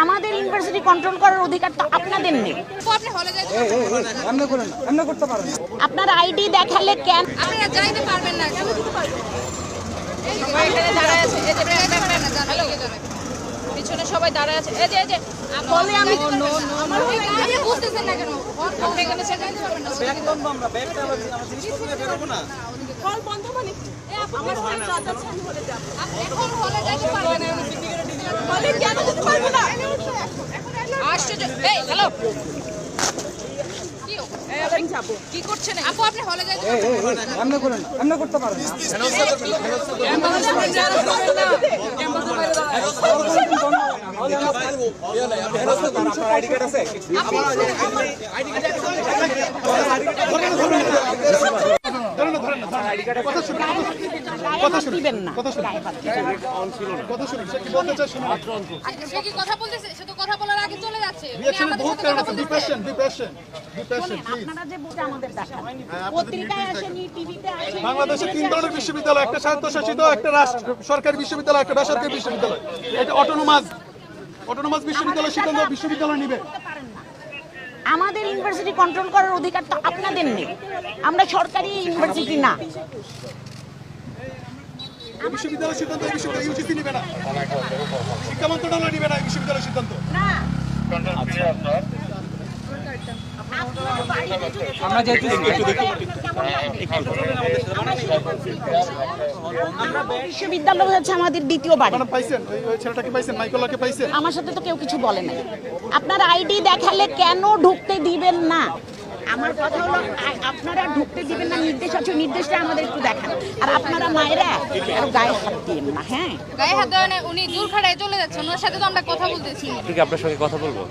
আমাদের university control করার অধিকার তো আপনাদের নেই। আপনার আইডি দেখালে কেন আপনারা যাইতে পারবেন না? পিছনে সবাই দাঁড়ায় আছে। বলে আমি বুঝতেছেন না কেন? আপনি এখানে যাইতে পারবেন না। হল বন্ধ মানে আমার হল রাত আছে, আমি হলে যাব। আপনি এখন হলে যাইতে পারবেন না। হলে কেন যেতে পারবো না? আশ্চর্য। এই হ্যালো, কি করছেন আপু? আপনি হলে যাইতে পারবেন না? এমনি করেন, এমনি করতে পারেন না। আইডি কার্ড আছে? কথা শুনবেন না, সে কি কথা বলতেছে? সে তো কথা বলার আগে চলে যাচ্ছে। আপনারা যে বুঝে আমাদের দেখান, পত্রিকায় আসেনি, টিভিতে আসেনি। বাংলাদেশে 3 ধরনের বিশ্ববিদ্যালয়, একটা স্বায়ত্তশাসিত, একটা সরকারি বিশ্ববিদ্যালয়, একটা বেসরকারি বিশ্ববিদ্যালয়। এটা অটোনোমাস বিশ্ববিদ্যালয় সিদ্ধান্ত বিশ্ববিদ্যালয় নিবে। আমাদের ইউনিভার্সিটি কন্ট্রোল করার অধিকার তো আপনাদের নেই। আমরা সরকারি ইউনিভার্সিটি না। বিশ্ববিদ্যালয় সিদ্ধান্ত ইউজিসি নিবে না, শিক্ষা মন্ত্রণালয় নিবে না এই বিশ্ববিদ্যালয় সিদ্ধান্ত। আমরা যেহেতু বিশ্ববিদ্যালয় হচ্ছে আমাদের দ্বিতীয় বাড়ি। পাইছেন ওই ছেলেটাকে পাইছেন, মাইকেলকে পাইছেন? আমার সাথে তো কেউ কিছু বলে নাই। আপনার আইডি দেখালে কেন ঢুকতে দিবেন না? আমার কথা হলো আপনারা ঢুকতে দিবেন না, নির্দেশ আছে, নির্দেশটা আমাদের একটু দেখান। আর আপনারা মায়েরা আর গায়ে হাত দিবেন না। হ্যাঁ, গায়ে হাত দেওয়া না, উনি জোর খাড়ায় চলে যাচ্ছেন। ওনার সাথে তো আমরা কথা বলতেছি। ঠিক, আপনার সঙ্গে কথা বলবো।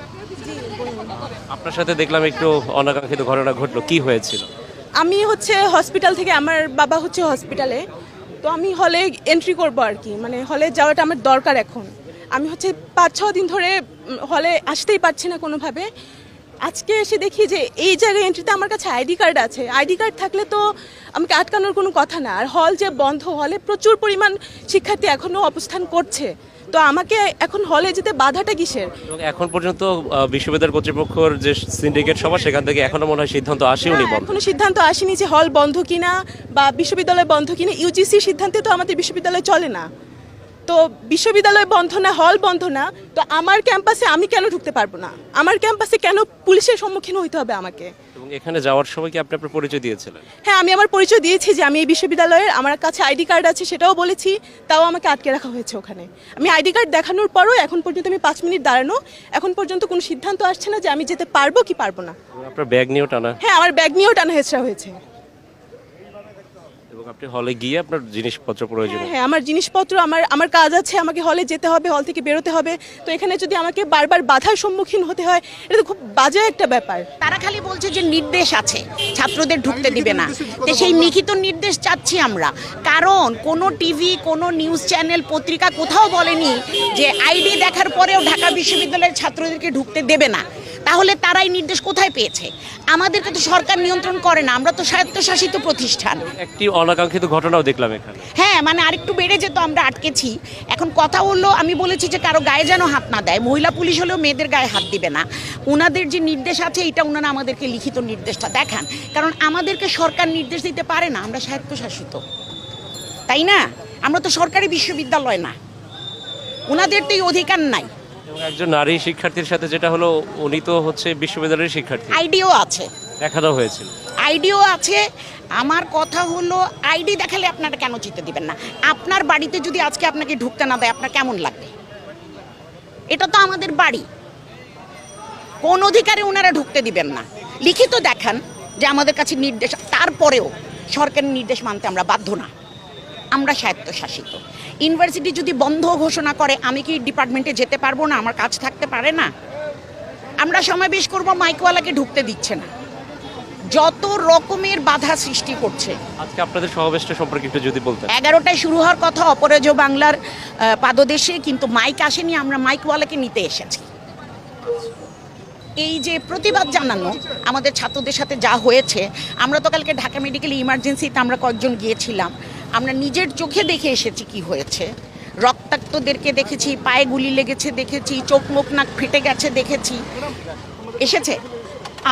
আপনার সাথে দেখলাম একটু অনাকাঙ্ক্ষিত ঘটনা ঘটলো, কি হয়েছিল? আমি হচ্ছে হসপিটাল থেকে, আমার বাবা হচ্ছে হসপিটালে, তো আমি হলে এন্ট্রি করবো আর কি, মানে হলে যাওয়াটা আমার দরকার এখন। আমি হচ্ছে 5-6 দিন ধরে হলে আসতেই পারছি না কোনোভাবে। আজকে এসে দেখি যে এই জায়গায় এন্ট্রিতে আমার কাছে আইডি কার্ড আছে। আইডি কার্ড থাকলে তো আমাকে আটকানোর কোনো কথা না। আর হল যে বন্ধ, হলে প্রচুর পরিমাণ শিক্ষার্থী এখনও অবস্থান করছে, তো আমাকে এখন হলে যেতে বাধাটা কিসের? এখন পর্যন্ত বিশ্ববিদ্যালয় কর্তৃপক্ষের যে সিন্ডিকেট সভা, সেখান থেকে এখনো মনে হয় সিদ্ধান্ত আসেনি। এখনো সিদ্ধান্ত আসেনি যে হল বন্ধ কিনা বা বিশ্ববিদ্যালয় বন্ধ কিনা। ইউজিসি সিদ্ধান্তে তো আমাদের বিশ্ববিদ্যালয় চলে না। তো বিশ্ববিদ্যালয় বন্ধ না, হল বন্ধ না, তো আমার ক্যাম্পাসে আমি কেন ঢুকতে পারবো না? আমার ক্যাম্পাসে কেন পুলিশের সম্মুখীন হইতে হবে আমাকে? এবং এখানে যাওয়ার সময় কি আপনি আপনার পরিচয় দিয়েছিলেন? হ্যাঁ, আমি আমার পরিচয় দিয়েছি যে আমি এই বিশ্ববিদ্যালয়ের, আমার কাছে আইডি কার্ড আছে, সেটাও বলেছি। তাও আমাকে আটকে রাখা হয়েছে ওখানে। আমি আইডি কার্ড দেখানোর পরও এখন পর্যন্ত আমি 5 মিনিট দাঁড়ানো, এখন পর্যন্ত কোনো সিদ্ধান্ত আসছে না যে আমি যেতে পারবো কি পারবো না। আপনার ব্যাগ নিয়েও টানা? হ্যাঁ, আমার ব্যাগ নিয়েও টানা হেঁচড়া হয়েছে। এবং আপনি হলে গিয়ে আপনার জিনিসপত্র প্রয়োজন? হ্যাঁ, আমার জিনিসপত্র, আমার কাজ আছে, আমাকে হলে যেতে হবে, হল থেকে বেরোতে হবে। তো এখানে যদি আমাকে বারবার বাধার সম্মুখীন হতে হয়, এটা তো খুব বাজে একটা ব্যাপার। তারা খালি বলছে যে নির্দেশ আছে, ছাত্রদের ঢুকতে দিবে না। তো সেই লিখিত নির্দেশ চাচ্ছি আমরা, কারণ কোনো টিভি, কোনো নিউজ চ্যানেল, পত্রিকা কোথাও বলেনি যে আইডি দেখার পরেও ঢাকা বিশ্ববিদ্যালয়ের ছাত্রদেরকে ঢুকতে দেবে না। তাহলে তারাই নির্দেশ কোথায় পেয়েছে? আমাদেরকে তো সরকার নিয়ন্ত্রণ করে না, আমরা তো স্বায়ত্তশাসিত প্রতিষ্ঠান। একটি অনাকাঙ্ক্ষিত ঘটনাও দেখলাম এখানে। হ্যাঁ, মানে আরেকটু বেড়ে যেত, আমরা আটকেছি। এখন কথা হলো, আমি বলেছি যে কারো গায়ে যেন হাত না দেয়। মহিলা পুলিশ হলেও মেয়েদের গায়ে হাত দিবে না। ওনাদের যে নির্দেশ আছে, এটা ওনারা আমাদেরকে লিখিত নির্দেশটা দেখান, কারণ আমাদেরকে সরকার নির্দেশ দিতে পারে না, আমরা স্বায়ত্তশাসিত, তাই না? আমরা তো সরকারি বিশ্ববিদ্যালয় না, ওনাদের তো এই অধিকার নাই। একজন নারী শিক্ষার্থীর সাথে যেটা হলো, উনি তো হচ্ছে বিশ্ববিদ্যালয়ের শিক্ষার্থী, আইডিও আছে, দেখানো হয়েছিল, আইডিও আছে। আমার কথা হলো, আইডি দেখালে আপনারা কেন যেতে দিবেন না? আপনার বাড়িতে যদি আজকে আপনাকে ঢুকতে না দেয়, আপনার কেমন লাগবে? এটা তো আমাদের বাড়ি, কোন অধিকারে ওনারা ঢুকতে দিবেন না? লিখিত দেখান যে আমাদের কাছে নির্দেশ, তারপরেও সরকারের নির্দেশ মানতে আমরা বাধ্য না, আমরা স্বায়ত্তশাসিত। ইউনিভার্সিটি যদি বন্ধ ঘোষণা করে, আমি কি ডিপার্টমেন্টে যেতে পারবো না? আমার কাজ থাকতে পারে না? আমরা সমাবেশ করব, মাইকওয়ালাকে ঢুকতে দিচ্ছে না, যত রকমের বাধা সৃষ্টি করছে। আজকে আপনাদের সমাবেশটা সম্পর্কে একটু যদি বলতেন। 11টায় শুরু হওয়ার কথা অপরাজেয় বাংলার পাদদেশে, কিন্তু মাইক আসেনি, আমরা মাইকওয়ালাকে নিতে এসেছি। এই যে প্রতিবাদ জানানো আমাদের ছাত্রদের সাথে যা হয়েছে, আমরা তো কালকে ঢাকা মেডিকেল ইমার্জেন্সিতে আমরা কয়েকজন গিয়েছিলাম। আমরা নিজের চোখে দেখে এসেছি কি হয়েছে। রক্তাক্তদেরকে দেখেছি, পায়ে গুলি লেগেছে দেখেছি, চোখ মুখ নাক ফেটে গেছে দেখেছি। এসেছে?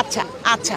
আচ্ছা আচ্ছা।